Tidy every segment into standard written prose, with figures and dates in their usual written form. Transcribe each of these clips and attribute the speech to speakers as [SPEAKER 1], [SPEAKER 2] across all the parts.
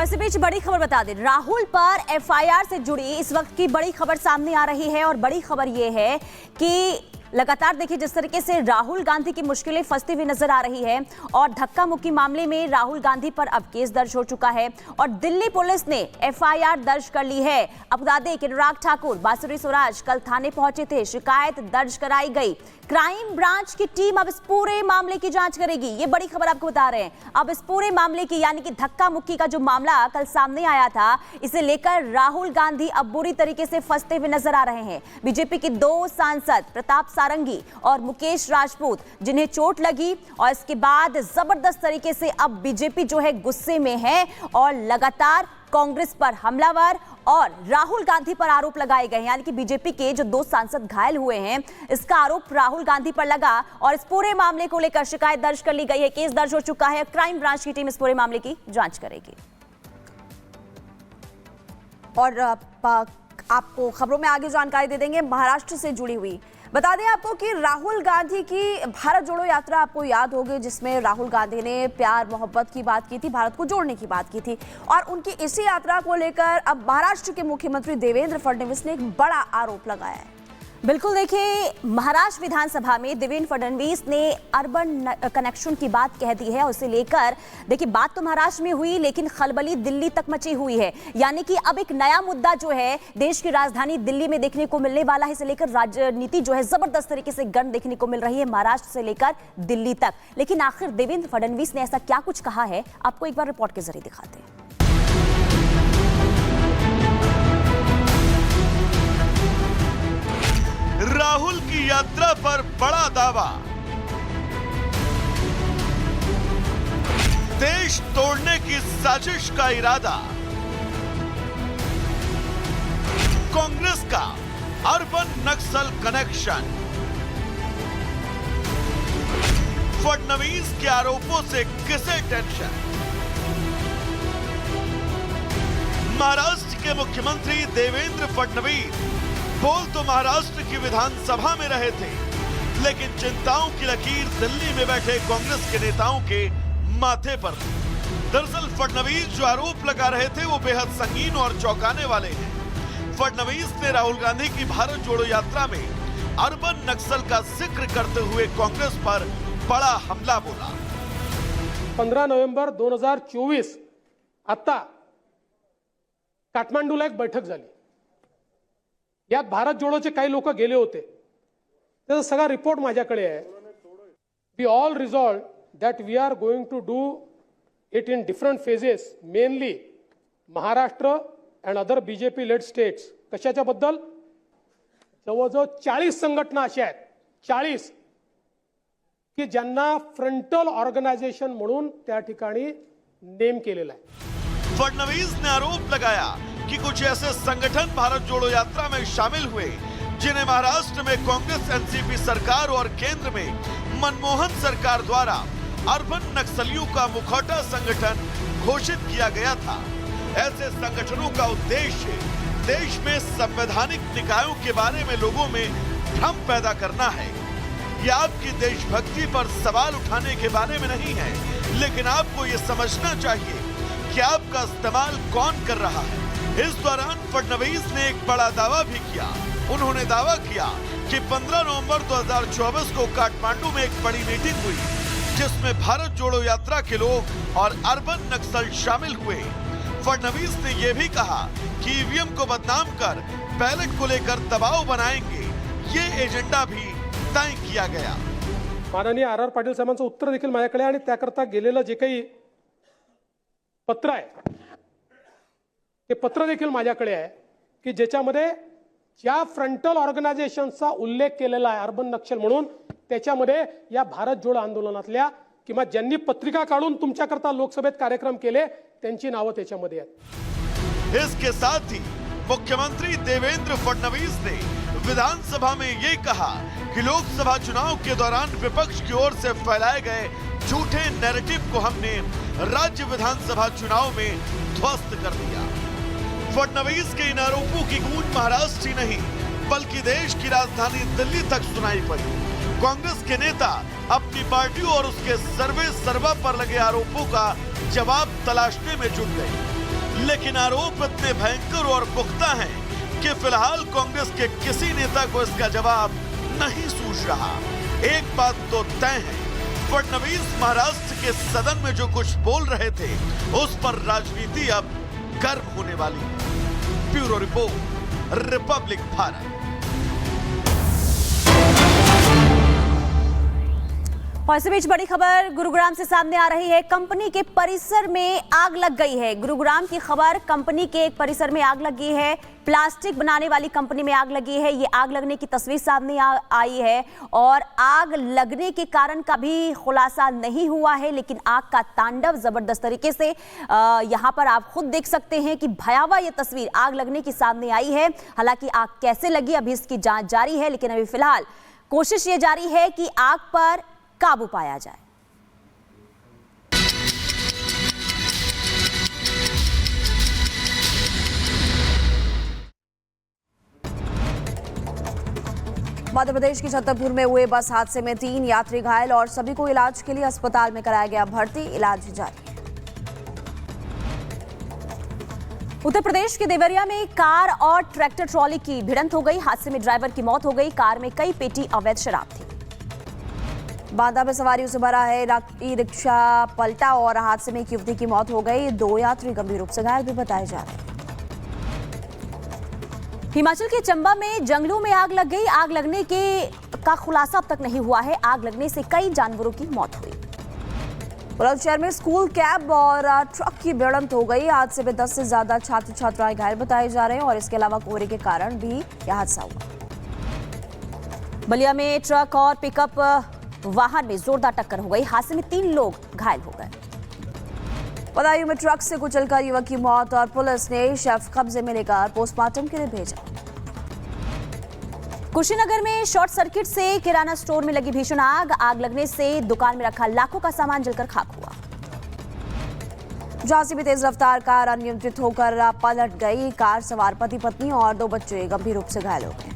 [SPEAKER 1] इसी बीच बड़ी खबर बता दें, राहुल पर एफआईआर से जुड़ी इस वक्त की बड़ी खबर सामने आ रही है। और बड़ी खबर यह है कि लगातार देखिए जिस तरीके से राहुल गांधी की मुश्किलें फंसती हुई नजर आ रही है और धक्का मुक्की मामले में राहुल गांधी पर अब केस दर्ज हो चुका है और दिल्ली पुलिस ने एफआईआर दर्ज कर ली है। अब बता दें कि अनुराग ठाकुर, बांसुरी स्वराज कल थाने पहुंचे थे, शिकायत दर्ज कराई गई। क्राइम ब्रांच की टीम अब इस पूरे मामले की जांच करेगी। ये बड़ी खबर आपको बता रहे हैं। अब इस पूरे मामले की यानी कि धक्का मुक्की का जो मामला कल सामने आया था, इसे लेकर राहुल गांधी अब बुरी तरीके से फंसते हुए नजर आ रहे हैं। बीजेपी के 2 सांसद प्रताप सारंगी और मुकेश राजपूत जिन्हें चोट लगी और इसके बाद जबरदस्त तरीके से अब बीजेपी जो है गुस्से में है और लगातार कांग्रेस पर हमलावर और राहुल गांधी पर आरोप लगाए गए। यानी कि बीजेपी के जो 2 सांसद घायल हुए हैं, इसका आरोप राहुल गांधी पर लगा और इस पूरे मामले को लेकर शिकायत दर्ज कर ली गई है। केस दर्ज हो चुका है। क्राइम ब्रांच की टीम इस पूरे मामले की जांच करेगी। और आपको खबरों में आगे जानकारी दे देंगे महाराष्ट्र से जुड़ी हुई। बता दें आपको कि राहुल गांधी की भारत जोड़ो यात्रा आपको याद होगी, जिसमें राहुल गांधी ने प्यार मोहब्बत की बात की थी, भारत को जोड़ने की बात की थी। और उनकी इसी यात्रा को लेकर अब महाराष्ट्र के मुख्यमंत्री देवेंद्र फडणवीस ने एक बड़ा आरोप लगाया है। बिल्कुल देखिए, महाराष्ट्र विधानसभा में देवेंद्र फडणवीस ने अर्बन कनेक्शन की बात कह दी है और उसे लेकर देखिए बात तो महाराष्ट्र में हुई लेकिन खलबली दिल्ली तक मची हुई है। यानी कि अब एक नया मुद्दा जो है देश की राजधानी दिल्ली में देखने को मिलने वाला है। इसे लेकर राजनीति जो है जबरदस्त तरीके से गर्म देखने को मिल रही है महाराष्ट्र से लेकर दिल्ली तक। लेकिन आखिर देवेंद्र फडणवीस ने ऐसा क्या कुछ कहा है, आपको एक बार रिपोर्ट के जरिए दिखाते हैं।
[SPEAKER 2] राहुल की यात्रा पर बड़ा दावा, देश तोड़ने की साजिश का इरादा, कांग्रेस का अर्बन नक्सल कनेक्शन, फडणवीस के आरोपों से किसे टेंशन। महाराष्ट्र के मुख्यमंत्री देवेंद्र फडणवीस बोल तो महाराष्ट्र की विधानसभा में रहे थे, लेकिन चिंताओं की लकीर दिल्ली में बैठे कांग्रेस के नेताओं के माथे पर थी। दरअसल फडणवीस जो आरोप लगा रहे थे वो बेहद संगीन और चौंकाने वाले हैं। फडणवीस ने राहुल गांधी की भारत जोड़ो यात्रा में अर्बन नक्सल का जिक्र करते हुए कांग्रेस पर बड़ा हमला बोला।
[SPEAKER 3] 15 नोव्हेंबर 2024 आता काठमांडूला एक बैठक झाली। यात भारत जोडोचे काही लोक गेले होते, त्याचा सगळा रिपोर्ट माझ्याकडे आहे। We all resolve that we are going to do it in different phases, mainly Maharashtra and other BJP led states. कशाच्या बद्दल? जवळजवळ 40 संघटना अशा आहेत, 40 की ज्यांना फ्रंटल ऑर्गनायझेशन म्हणून त्या ठिकाणी नेम केलेला आहे।
[SPEAKER 2] फडणवीस ने आरोप लगाया कि कुछ ऐसे संगठन भारत जोड़ो यात्रा में शामिल हुए जिन्हें महाराष्ट्र में कांग्रेस एनसीपी सरकार और केंद्र में मनमोहन सरकार द्वारा अर्बन नक्सलियों का मुखौटा संगठन घोषित किया गया था। ऐसे संगठनों का उद्देश्य देश में संवैधानिक निकायों के बारे में लोगों में भ्रम पैदा करना है। यह आपकी देशभक्ति पर सवाल उठाने के बारे में नहीं है, लेकिन आपको ये समझना चाहिए कि आपका इस्तेमाल कौन कर रहा है। इस दौरान फडणवीस ने एक बड़ा दावा भी किया। उन्होंने दावा किया कि 15 नवंबर 2024 को काठमांडू में एक बड़ी मीटिंग हुई जिसमें भारत जोड़ो यात्रा के लोग और अर्बन नक्सल शामिल हुए। फडणवीस ने यह भी कहा कि ईवीएम को बदनाम कर बैलेट को लेकर दबाव बनाएंगे, ये एजेंडा भी तय किया गया।
[SPEAKER 3] माननीय आर पाटील साहेबांचं उत्तर देखील माझ्याकडे आणि त्याकरता गेलेलं जे काही पत्र आहे ते पत्र देखील माझ्याकडे आहे की ज्याच्यामध्ये ज्या फ्रंटल ऑर्गनायझेशनचा उल्लेख केलेला आहे अर्बन नक्सल म्हणून, त्याच्यामध्ये या भारत जोडो आंदोलनातल्या किंवा ज्यांनी पत्रिका काढून तुमच्याकरता लोकसभेत कार्यक्रम केले त्यांची नावं त्याच्यामध्ये आहेत।
[SPEAKER 2] इसके साथ ही मुख्यमंत्री देवेंद्र फडणवीस ने विधानसभा में ये कहा कि लोकसभा चुनाव के दौरान विपक्ष की ओर से फैलाए गए झूठे नैरेटिव को हमने राज्य विधानसभा चुनाव में ध्वस्त कर दिया। फडणवीस के इन आरोपों की गूंज महाराष्ट्र ही नहीं बल्कि देश की राजधानी दिल्ली तक सुनाई पड़ी। कांग्रेस के नेता अपनी पार्टी और उसके सर्वे सर्वा पर लगे आरोपों का जवाब तलाशने में जुट गए। लेकिन आरोप इतने भयंकर और पुख्ता हैं कि फिलहाल कांग्रेस के किसी नेता को इसका जवाब नहीं सूझ रहा। एक बात तो तय है, फडणवीस महाराष्ट्र के सदन में जो कुछ बोल रहे थे उस पर राजनीति अब गर्म होने वाली है। Bureau report, Republic Bharat.
[SPEAKER 1] और इसी बीच बड़ी खबर गुरुग्राम से सामने आ रही है। कंपनी के परिसर में आग लग गई है। गुरुग्राम की खबर, कंपनी के एक परिसर में आग लगी है। प्लास्टिक बनाने वाली कंपनी में आग लगी है। ये आग लगने की तस्वीर सामने आई है और आग लगने के कारण का भी खुलासा नहीं हुआ है, लेकिन आग का तांडव जबरदस्त तरीके से यहाँ पर आप खुद देख सकते हैं कि भयावह ये तस्वीर आग लगने की सामने आई है। हालांकि आग कैसे लगी अभी इसकी जांच जारी है, लेकिन अभी फिलहाल कोशिश ये जारी है कि आग पर काबू पाया जाए। मध्य प्रदेश के छतरपुर में हुए बस हादसे में 3 यात्री घायल और सभी को इलाज के लिए अस्पताल में कराया गया भर्ती। इलाज जारी है। उत्तर प्रदेश के देवरिया में कार और ट्रैक्टर ट्रॉली की भिड़ंत हो गई। हादसे में ड्राइवर की मौत हो गई। कार में कई पेटी अवैध शराब थी। बांदा में सवारियों से भरा है ई रिक्शा पलटा और हादसे में एक युवती की मौत हो गई। 2 यात्री गंभीर रूप से घायल भी बताए जा रहे हैं। हिमाचल के चंबा में जंगलों में आग लग गई। आग लगने का खुलासा अब तक नहीं हुआ है। आग लगने से कई जानवरों की मौत हुई। बुलंदशहर में स्कूल कैब और ट्रक की भिड़ंत हो गई। हादसे में 10 से ज्यादा छात्र छात्राएं घायल बताए जा रहे हैं और इसके अलावा कोहरे के कारण भी यह हादसा हुआ। बलिया में ट्रक और पिकअप वाहन में जोरदार टक्कर हो गई। हादसे में 3 लोग घायल हो गए। बदायूं में ट्रक से कुचलकर युवक की मौत और पुलिस ने शव कब्जे में लेकर पोस्टमार्टम के लिए भेजा। कुशीनगर में शॉर्ट सर्किट से किराना स्टोर में लगी भीषण आग। आग लगने से दुकान में रखा लाखों का सामान जलकर खाक हुआ। झांसी में तेज रफ्तार कार अनियंत्रित होकर पलट गई। कार सवार पति पत्नी और 2 बच्चे गंभीर रूप से घायल हो गए।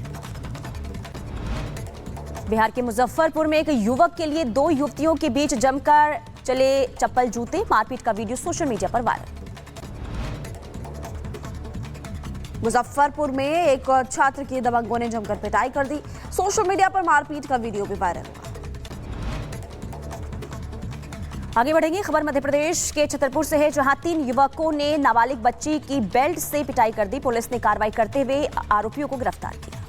[SPEAKER 1] बिहार के मुजफ्फरपुर में एक युवक के लिए 2 युवतियों के बीच जमकर चले चप्पल जूते मारपीट का वीडियो सोशल मीडिया पर वायरल। मुजफ्फरपुर में एक छात्र की दबंगों ने जमकर पिटाई कर दी। सोशल मीडिया पर मारपीट का वीडियो भी वायरल हुआ। आगे बढ़ेंगे। खबर मध्य प्रदेश के छतरपुर से है, जहां 3 युवकों ने नाबालिग बच्ची की बेल्ट से पिटाई कर दी। पुलिस ने कार्रवाई करते हुए आरोपियों को गिरफ्तार किया।